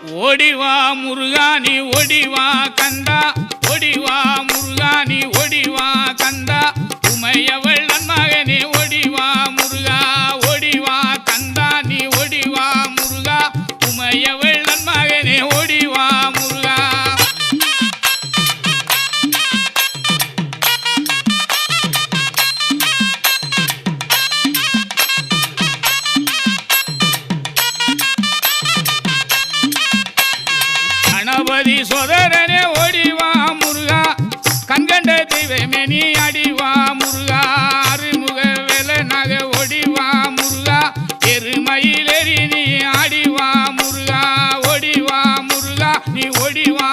ஓடிவா முருகா நீ ஓடிவா கந்தா, ஓடிவா முருகா நீ ஓடிவா கந்தா, உமையவள் நன்மகனே ஓடிவா முருகா, ஓடிவா கந்தா நீ ஓடிவா முருகா, உமையவள் நன்மகனே ஓடிவா முருகா. கணபதி சோதரனே ஓடிவா முருகா, கண்கண்ட தெய்வமே நீ அடிவா முருகா, அருமுக வேலனாக ஓடிவா முருகா, எருமையிலேறி நீ ஆடிவா முருகா, ஓடிவா முருகா நீ ஓடிவா